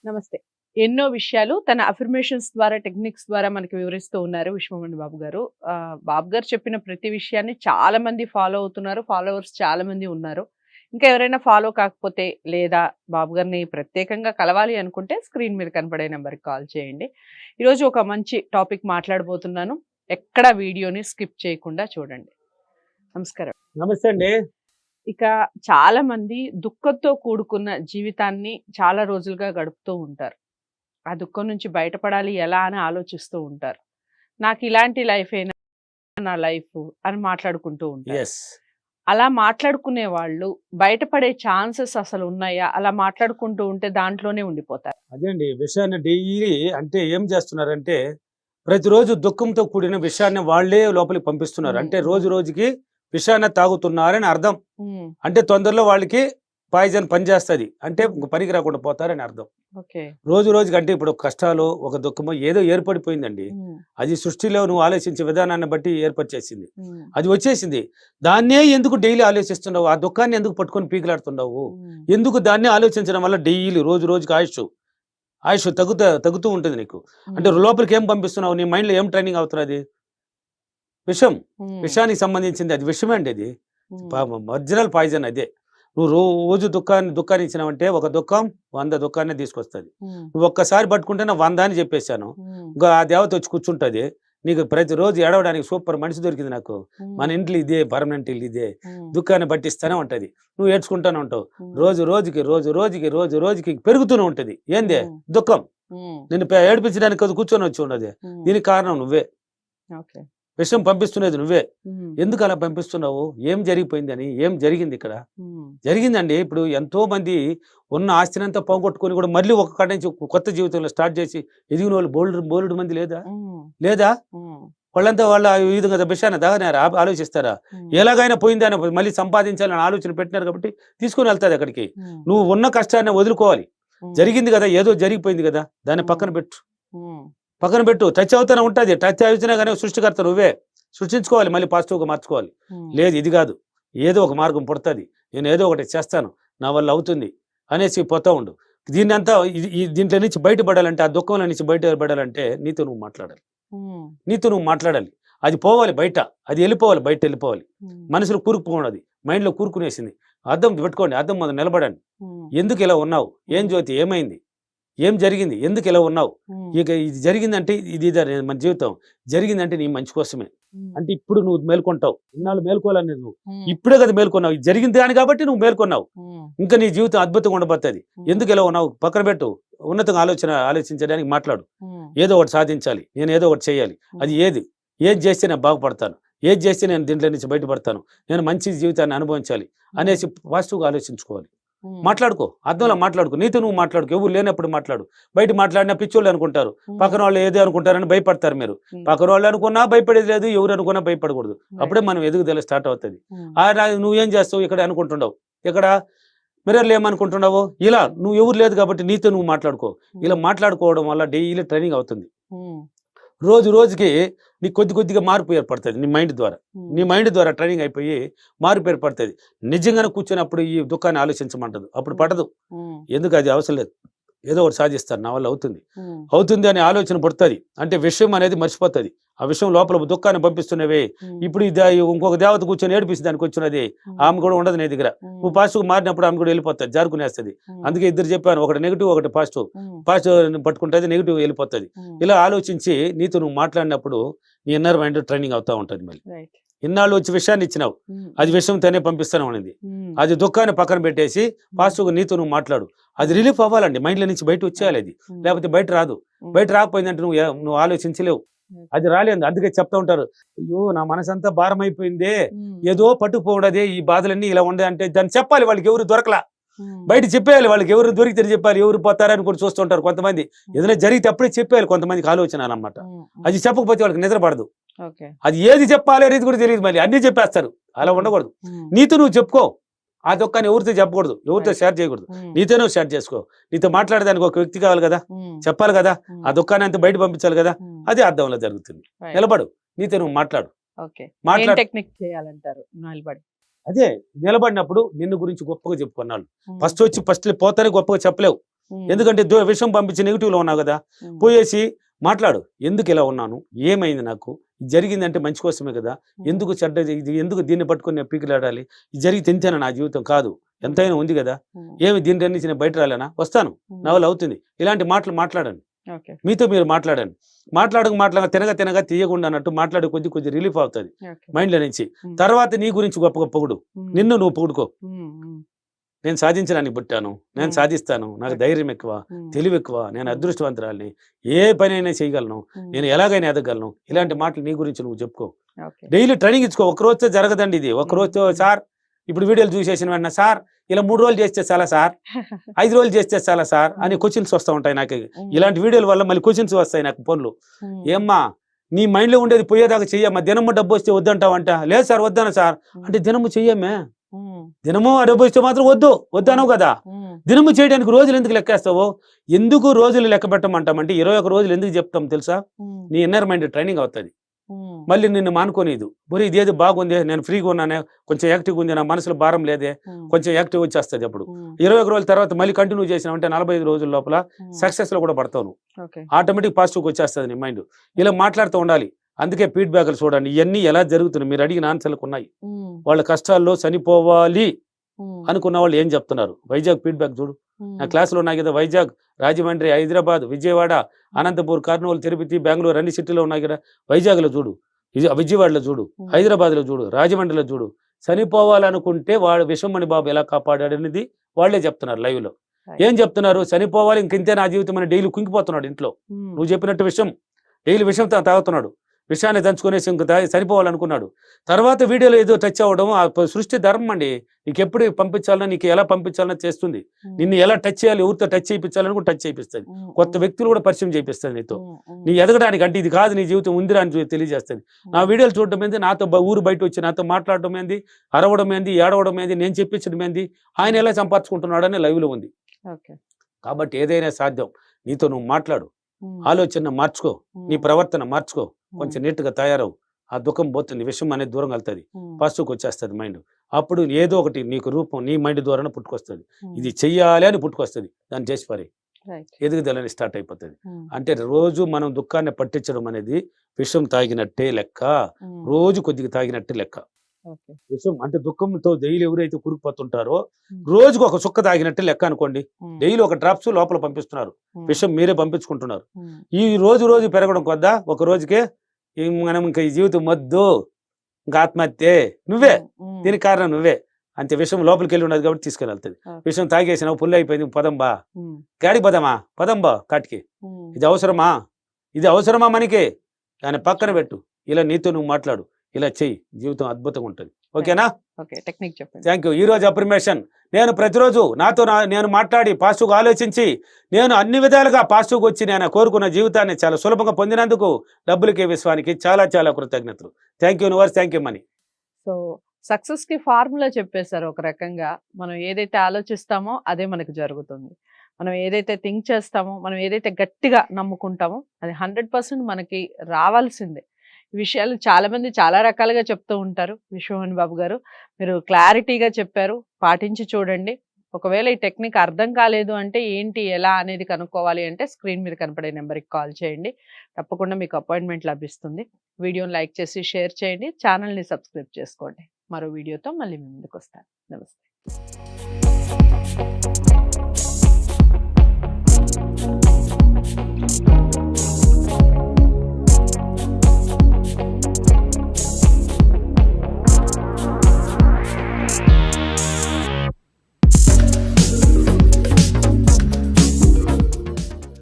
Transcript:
నమస్తే. ఎన్నో విషయాలు తన అఫర్మేషన్స్ ద్వారా, టెక్నిక్స్ ద్వారా మనకి వివరిస్తూ ఉన్నారు విశ్వమణి బాబు గారు. బాబు గారు చెప్పిన ప్రతి విషయాన్ని చాలా మంది ఫాలో అవుతున్నారు. ఫాలోవర్స్ చాలా మంది ఉన్నారు. ఇంకా ఎవరైనా ఫాలో కాకపోతే లేదా బాబు గారిని ప్రత్యేకంగా కలవాలి అనుకుంటే స్క్రీన్ మీద కనపడే నెంబర్‌కి కాల్ చేయండి. ఈరోజు ఒక మంచి టాపిక్ మాట్లాడబోతున్నాను. ఎక్కడ వీడియోని స్కిప్ చేయకుండా చూడండి. నమస్కారం. నమస్తే అండి. ఇక చాలా మంది దుఃఖంతో కూడుకున్న జీవితాన్ని చాలా రోజులుగా గడుపుతూ ఉంటారు. ఆ దుఃఖం నుంచి బయటపడాలి ఎలా అని ఆలోచిస్తూ ఉంటారు. నాకు ఇలాంటి లైఫేనా నా లైఫ్ అని మాట్లాడుకుంటూ ఉంటారు. యెస్. అలా మాట్లాడుకునే వాళ్ళు బయటపడే ఛాన్సెస్ అసలు ఉన్నాయా? అలా మాట్లాడుకుంటూ ఉంటే దాంట్లోనే ఉండిపోతారు. అదే అండి విషయాన్ని డైలీ అంటే ఏం చేస్తున్నారంటే ప్రతిరోజు దుఃఖంతో కూడిన విషయాన్ని వాళ్ళే లోపలికి పంపిస్తున్నారు. అంటే రోజు రోజుకి విషయాన్ని తాగుతున్నారని అర్థం. హ్మ్. అంటే తొందరలో వాళ్ళకి పాయిజన్ పనిచేస్తుంది. అంటే పనికి రాకుండా పోతారని అర్థం. ఓకే. రోజు రోజుకి అంటే ఇప్పుడు కష్టాలు ఒక దుఃఖమో ఏదో ఏర్పడిపోయిందండి. అది సృష్టిలో నువ్వు ఆలోచించే విధానాన్ని బట్టి ఏర్పరిచేసింది. అది వచ్చేసింది. దాన్నే ఎందుకు డైలీ ఆలోచిస్తున్నావు? ఆ దుఃఖాన్ని ఎందుకు పట్టుకొని పీకిలాడుతున్నావు? ఎందుకు దాన్ని ఆలోచించడం వల్ల డైలీ రోజు రోజుకి ఆయుష్ తగ్గుతూ ఉంటుంది నీకు. అంటే లోపలికి ఏం పంపిస్తున్నావు? నీ మైండ్లో ఏం ట్రైనింగ్ అవుతున్నది? విషయానికి సంబంధించింది. అది విషమే అండి. అది ఒరిజినల్ పాయిజన్ అదే. నువ్వు రోజు దుఃఖాన్ని ఇచ్చినావంటే ఒక దుఃఖం 100 దుఃఖాన్ని తీసుకొస్తుంది. నువ్వు ఒక్కసారి పట్టుకుంటే 100 అని చెప్పేశాను. ఇంకా ఆ దేవత వచ్చి కూర్చుంటుంది. నీకు ప్రతిరోజు ఏడవడానికి సూపర్ మనిషి దొరికింది నాకు. మన ఇంట్లో ఇదే పర్మనెంట్ ఇల్లు ఇదే. దుఃఖాన్ని పట్టిస్తూనే ఉంటది. నువ్వు ఏడ్చుకుంటూనే ఉంటావు. రోజు రోజుకి పెరుగుతూనే ఉంటది. ఏందే దుఃఖం? నిన్ను ఏడిపించడానికి కూర్చొని వచ్చి ఉన్నది. దీనికి కారణం నువ్వే. విషయం పంపిస్తున్నది నువ్వే. ఎందుకు అలా పంపిస్తున్నావు? ఏం జరిగిపోయిందని? ఏం జరిగింది ఇక్కడ? జరిగిందండి. ఇప్పుడు ఎంతో మంది ఉన్న ఆస్తినంతా పోగొట్టుకుని కూడా మళ్ళీ ఒక కాడ నుంచి కొత్త జీవితంలో స్టార్ట్ చేసి ఎదిగిన వాళ్ళు బోల్డ్ మంది లేదా వాళ్ళంతా వాళ్ళ ఈ విధంగా విషయాన్ని దాగనారా? ఆలోచిస్తారా? ఎలాగైనా పోయిందని మళ్ళీ సంపాదించాలని ఆలోచన పెట్టినారు కాబట్టి తీసుకుని వెళ్తాది అక్కడికి. నువ్వు ఉన్న కష్టాన్ని వదులుకోవాలి. జరిగింది కదా, ఏదో జరిగిపోయింది కదా, దాన్ని పక్కన పెట్టు. టచ్ అవుతూనే ఉంటుంది. టచ్ అవుతున్నా కానీ సృష్టికర్త నువ్వే. సృష్టించుకోవాలి, మళ్ళీ పాజిటివ్గా మార్చుకోవాలి. లేదు ఇది కాదు, ఏదో ఒక మార్గం పుడుతుంది, నేను ఏదో ఒకటి చేస్తాను, నా వల్ల అవుతుంది అనేసి పోతా ఉండు. దీన్ని అంతా దీంట్లో నుంచి బయటపడాలంటే, ఆ దుఃఖంలో నుంచి బయటపడాలంటే నీతో నువ్వు మాట్లాడాలి. అది పోవాలి బయట, అది వెళ్ళిపోవాలి, బయట వెళ్ళిపోవాలి. మనసులో కూరుకుపోన్నది, మైండ్లో కూరుకునేసింది. అద్దం పెట్టుకోండి, అద్దం మొదలు నిలబడండి. ఎందుకు ఇలా ఉన్నావు? ఏం జ్యోతి, ఏమైంది? ఏం జరిగింది? ఎందుకు ఇలా ఉన్నావు? ఇక ఇది జరిగిందంటే ఇది మన జీవితం జరిగిందంటే నీ మంచి కోసమే. అంటే ఇప్పుడు నువ్వు మేల్కొంటావు. ఇన్నాళ్ళు మేల్కోవాలని నువ్వు ఇప్పుడే కదా మేల్కొన్నావు. ఇది జరిగింది కానీ కాబట్టి నువ్వు మేల్కొన్నావు. ఇంకా నీ జీవితం అద్భుతంగా ఉండబోతుంది. ఎందుకు ఇలా ఉన్నావు? పక్కన పెట్టు. ఉన్నతంగా ఆలోచించడానికి మాట్లాడు. ఏదో ఒకటి సాధించాలి, నేను ఏదో ఒకటి చేయాలి. అది ఏది చేస్తే నేను బాగుపడతాను, ఏది చేస్తే నేను దీంట్లో నుంచి బయటపడతాను, నేను మంచి జీవితాన్ని అనుభవించాలి అనేసి పాజిటివ్గా ఆలోచించుకోవాలి. మాట్లాడుకో, అర్థంలో మాట్లాడుకో. నీతో నువ్వు మాట్లాడుకో. ఎవరు లేనప్పుడు మాట్లాడు. బయట మాట్లాడినా పిచ్చోళ్ళు అనుకుంటారు, పక్కన వాళ్ళు ఏదో అనుకుంటారని భయపడతారు. మీరు పక్కన వాళ్ళు అనుకున్నా భయపడేది లేదు, ఎవరు అనుకున్నా భయపడకూడదు. అప్పుడే మనం ఎదుగుదల స్టార్ట్ అవుతుంది. నువ్వేం చేస్తావు ఇక్కడ అనుకుంటున్నావు? ఇక్కడ మిర్రర్లు ఏమనుకుంటున్నావు? ఇలా నువ్వు ఎవరు లేదు కాబట్టి నీతో నువ్వు మాట్లాడుకో. ఇలా మాట్లాడుకోవడం వల్ల డైలీ ట్రైనింగ్ అవుతుంది. రోజు రోజుకి నీకు కొద్దిగా మార్పు ఏర్పడుతుంది. నీ మైండ్ ద్వారా ట్రైనింగ్ అయిపోయి మార్పు ఏర్పడుతుంది. నిజంగానే కూర్చొని ఈ దుఃఖాన్ని ఆలోచించమంటదు. అప్పుడు పడదు. ఎందుకు? అది అవసరం లేదు, ఏదో ఒకటి సాధిస్తాను, నా వల్ల అవుతుంది అనే ఆలోచన పడుతుంది. అంటే విషయం అనేది మర్చిపోతుంది. ఆ విషయం లోపల దుఃఖాన్ని పంపిస్తున్నవే. ఇప్పుడు ఇంకొక దేవత కూర్చొని ఏడిపిస్తుంది, దానికి వచ్చినది ఆమె కూడా ఉండదు నీ దగ్గర. నువ్వు పాజిటివ్ మారినప్పుడు ఆమె కూడా వెళ్ళిపోతుంది, జారుకునేస్తుంది. అందుకే ఇద్దరు చెప్పాను, ఒకటి నెగిటివ్ ఒకటి పాజిటివ్ పట్టుకుంటుంది, నెగిటివ్ వెళ్ళిపోతుంది. ఇలా ఆలోచించి నీతో నువ్వు మాట్లాడినప్పుడు నీ ఇన్నర్ మైండ్ ట్రైనింగ్ అవుతా ఉంటుంది. మళ్ళీ ఇన్నాళ్ళు వచ్చి విషయాన్ని ఇచ్చినావు, అది విషయంతోనే పంపిస్తాను అనేది. అది దుఃఖాన్ని పక్కన పెట్టేసి పాజిటివ్గా నీతో నువ్వు మాట్లాడు. అది రిలీఫ్ అవ్వాలండి, మైండ్లో నుంచి బయట వచ్చేయాలి. అది లేకపోతే బయట రాదు. బయట రాకపోయిందంటే నువ్వు ఆలోచించలేవు. అది రాలేదు. అందుకే చెప్తా ఉంటారు, అయ్యో నా మనసంతా భారం అయిపోయిందే, ఏదో పట్టుకుపోవడదే, ఈ బాధలన్నీ ఇలా ఉండే అంటే దాన్ని చెప్పాలి. వాళ్ళకి ఎవరు దొరకలా, బయట చెప్పేయాలి. వాళ్ళకి ఎవరు దొరికితే చెప్పాలి, ఎవరు పోతారని కూడా చూస్తుంటారు కొంతమంది. ఏదైనా జరిగితే అప్పుడే చెప్పేయాలి కొంతమందికి ఆలోచన అన్నమాట. అది చెప్పకపోతే వాళ్ళకి నిద్ర పడదు. అది ఏది చెప్పాలి అనేది కూడా తెలియదు, మళ్ళీ అన్ని చెప్పేస్తారు. అలా ఉండకూడదు. నీతో నువ్వు చెప్పుకో. ఆ దుఃఖాన్ని ఎవరితో చెప్పకూడదు, ఎవరితో షేర్ చేయకూడదు. నీతో నువ్వు షేర్ చేసుకో. నీతో మాట్లాడడానికి ఒక వ్యక్తి కావాలి కదా, చెప్పాలి కదా, ఆ దుఃఖాన్ని అంతా బయట పంపించాలి కదా. అది అర్థంలో జరుగుతుంది. నిలబడు, నీతో నువ్వు మాట్లాడు. అదే నిలబడినప్పుడు నిన్ను గురించి గొప్పగా చెప్పుకున్నాళ్ళు. ఫస్ట్ పోతానే గొప్పగా చెప్పలేవు. ఎందుకంటే విషయం పంపించి నెగిటివ్లో ఉన్నావు కదా, పోయేసి మాట్లాడు. ఎందుకు ఇలా ఉన్నాను, ఏమైంది, నాకు ఇది జరిగిందంటే మంచి కోసమే కదా, ఎందుకు చెడ్డ ఇది, ఎందుకు దీన్ని పట్టుకొని నేను పీకిలాడాలి, ఇది జరిగితే ఎంతైనా నా జీవితం కాదు, ఎంతైనా ఉంది కదా, ఏమి దీని నుంచి నేను బయట రాలేనా, వస్తాను, నా వల్ల అవుతుంది. ఇలాంటి మాటలు మాట్లాడండి, మీతో మీరు మాట్లాడండి. తినగా తీయకుండా అన్నట్టు మాట్లాడే కొద్ది రిలీఫ్ అవుతుంది మైండ్లో నుంచి. తర్వాత నీ గురించి గొప్ప పొగుడు, నిన్ను నువ్వు పొగుడుకో. నేను సాధించడానికి పుట్టాను, నేను సాధిస్తాను, నాకు ధైర్యం ఎక్కువ, తెలివి ఎక్కువ, నేను అదృష్టవంతురాలిని, ఏ పని అయినా చేయగలను, నేను ఎలాగైనా ఎదగలను. ఇలాంటి మాటలు నీ గురించి నువ్వు చెప్పుకో. డైలీ ట్రైనింగ్ ఇచ్చుకో. ఒక రోజుతో జరగదండి ఇది. ఒక రోజుతో సార్ ఇప్పుడు వీడియోలు చూసేసిన వెంటనే సార్ ఇలా 3 రోజులు చేస్తే చాలా సార్, 5 రోజులు చేస్తే చాలా సార్ అని క్వశ్చన్స్ వస్తూ ఉంటాయి నాకు. ఇలాంటి వీడియోల వల్ల మళ్ళీ క్వశ్చన్స్ వస్తాయి నాకు ఫోన్లు. ఏమ్మా నీ మైండ్లో ఉండేది పోయేదాకా చెయ్యమ్మా, దినము డబ్బు వస్తే వద్దంటావంట. లేదు సార్ వద్దాను సార్ అంటే దినము చెయ్యమే, దినము ఆ డబ్బు ఇస్తే మాత్రం వద్దాను కదా. దినము చేయడానికి రోజులు ఎందుకు లెక్కేస్తావు? ఎందుకు రోజులు లెక్క పెట్టమంటామంటే 21 రోజులు ఎందుకు చెప్తాం తెలుసా? నీ ఇన్నర్ మైండ్ ట్రైనింగ్ అవుతుంది. మళ్ళీ నిన్ను మానుకోనిదు. బొరి ఇదేది బాగుంది, నేను ఫ్రీగా ఉన్నానే, కొంచెం యాక్టివ్గా ఉంది, నా మనసులో భారం లేదే, కొంచెం యాక్టివ్ వచ్చేస్తుంది. అప్పుడు 21 రోజుల తర్వాత మళ్ళీ కంటిన్యూ చేసినామంటే 45 రోజుల లోపల సక్సెస్ లో కూడా పడతావు. ఆటోమేటిక్ పాజిటివ్ వచ్చేస్తుంది నీ మైండ్. ఇలా మాట్లాడుతూ ఉండాలి. అందుకే ఫీడ్బ్యాక్లు చూడండి, ఇవన్నీ ఎలా జరుగుతున్నాయి. మీరు అడిగిన ఆన్సర్లకు ఉన్నాయి. వాళ్ళ కష్టాల్లో చనిపోవాలి అనుకున్న వాళ్ళు ఏం చెప్తున్నారు. వైజాగ్ ఫీడ్బ్యాక్ చూడు. నా క్లాసులో ఉన్నాయి కదా, వైజాగ్, రాజమండ్రి, హైదరాబాద్, విజయవాడ, అనంతపూర్, కర్నూలు, తిరుపతి, బెంగళూరు అన్ని సిటీలో ఉన్నాయి కదా. వైజాగ్లో చూడు, విజయవాడలో చూడు, హైదరాబాద్లో చూడు, రాజమండ్రిలో చూడు. చనిపోవాలనుకుంటే వాడు విశ్వమణి బాబు ఎలా కాపాడాడు అనేది వాళ్ళే చెప్తున్నారు లైవ్ లో. ఏం చెప్తున్నారు? చనిపోవాలి ఇంకింతే నా జీవితం అని డైలీ కుంగిపోతున్నాడు ఇంట్లో. నువ్వు చెప్పినట్టు విషయం డైలీ విషయం తాగుతున్నాడు, విషయాన్ని దంచుకునేసి ఇంక చనిపోవాలనుకున్నాడు. తర్వాత వీడియోలో ఏదో టచ్ అవ్వడం ఆ సృష్టి ధర్మం అండి. నీకు ఎప్పుడు పంపించాలన్నా, నీకు ఎలా పంపించాలన్నా చేస్తుంది. నిన్ను ఎలా టచ్ చేయాలి, ఎవరితో టచ్ చేయించాలని కూడా టచ్ చేయిస్తుంది. కొత్త వ్యక్తులు కూడా పరిచయం చేపిస్తుంది నీతో. నీ ఎదగడానికి అంటే ఇది కాదు నీ జీవితం ఉందిరా అని తెలియజేస్తుంది. నా వీడియోలు చూడడం ఏంది, నాతో ఊరు బయట వచ్చి నాతో మాట్లాడడం ఏంది, అరవడం ఏంది, ఏడవడం ఏంది, నేను చెప్పించడం ఏంది, ఆయన ఎలా సంపాదించుకుంటున్నాడని లైవ్ లో ఉంది. కాబట్టి ఏదైనా సాధ్యం. నీతో నువ్వు మాట్లాడు, ఆలోచన మార్చుకో, నీ ప్రవర్తన మార్చుకో, కొంచెం నీట్గా తయారవు. ఆ దుఃఖం పోతుంది, విషయం అనేది దూరంగా వెళ్తుంది, పాజిటివ్కి వచ్చేస్తుంది మైండ్. అప్పుడు ఏదో ఒకటి నీకు రూపం నీ మైండ్ ద్వారానే పుట్టుకొస్తుంది. ఇది చెయ్యాలి అని పుట్టుకొస్తుంది, దాన్ని చేసి పారి ఎదుగుదలని స్టార్ట్ అయిపోతుంది. అంటే రోజు మనం దుఃఖాన్ని పట్టించడం అనేది విషం తాగినట్టే లెక్క, రోజు కొద్దిగా తాగినట్టే లెక్క. విషం అంటే దుఃఖంతో డైలీ ఎవరైతే కురుకుపోతుంటారో రోజుకు ఒక చుక్క తాగినట్టే లెక్క అనుకోండి. డైలీ ఒక డ్రాప్స్ లోపల పంపిస్తున్నారు, విషం మీరే పంపించుకుంటున్నారు. ఈ రోజు పెరగడం కొద్దా ఒక రోజుకే మనం ఇంకా ఈ జీవితం వద్దు, ఇంకా ఆత్మహత్యే, నువ్వే దీనికి కారణం నువ్వే అంతే. విషయం లోపలికి వెళ్ళి ఉన్నది కాబట్టి తీసుకెళ్ళి వెళ్తుంది. విషయం తాగేసినావు, పుల్లి అయిపోయింది, పదంబా గాడి పదంబా కాటికి. ఇది అవసరమా మనకి, దాన్ని పక్కన పెట్టు. ఇలా నీతో నువ్వు మాట్లాడు, ఇలా చెయ్యి, జీవితం అద్భుతంగా ఉంటుంది. ఓకేనా? టెక్నిక్ చెప్పండి. Thank you. ఈ రోజు అఫర్మేషన్, నేను ప్రతిరోజు నేను మాట్లాడి పాజిటివ్గా ఆలోచించి నేను అన్ని విధాలుగా పాజిటివ్గా వచ్చి నేను కోరుకున్న జీవితాన్ని చాలా సులభంగా పొందినందుకు డబ్బులకే విశ్వానికి చాలా చాలా కృతజ్ఞతలు. Thank you universe, thank you money. So success కి ఫార్ములా చెప్పేశారు. ఒక రకంగా మనం ఏదైతే ఆలోచిస్తామో అదే మనకు జరుగుతుంది. మనం ఏదైతే థింక్ చేస్తామో, మనం ఏదైతే గట్టిగా నమ్ముకుంటామో అది 100% మనకి రావాల్సిందే. ఈ విషయాలు చాలా మంది చాలా రకాలుగా చెప్తూ ఉంటారు. విశ్వమణి బాబు గారు మీరు క్లారిటీగా చెప్పారు, పాటించి చూడండి. ఒకవేళ ఈ టెక్నిక్ అర్థం కాలేదు అంటే ఏంటి ఎలా అనేది కనుక్కోవాలి అంటే స్క్రీన్ మీద కనపడే నెంబర్కి కాల్ చేయండి, తప్పకుండా మీకు అపాయింట్మెంట్ లభిస్తుంది. వీడియోని లైక్ చేసి షేర్ చేయండి, ఛానల్ని సబ్స్క్రైబ్ చేసుకోండి. మరో వీడియోతో మళ్ళీ మీ ముందుకు వస్తాను. నమస్తే.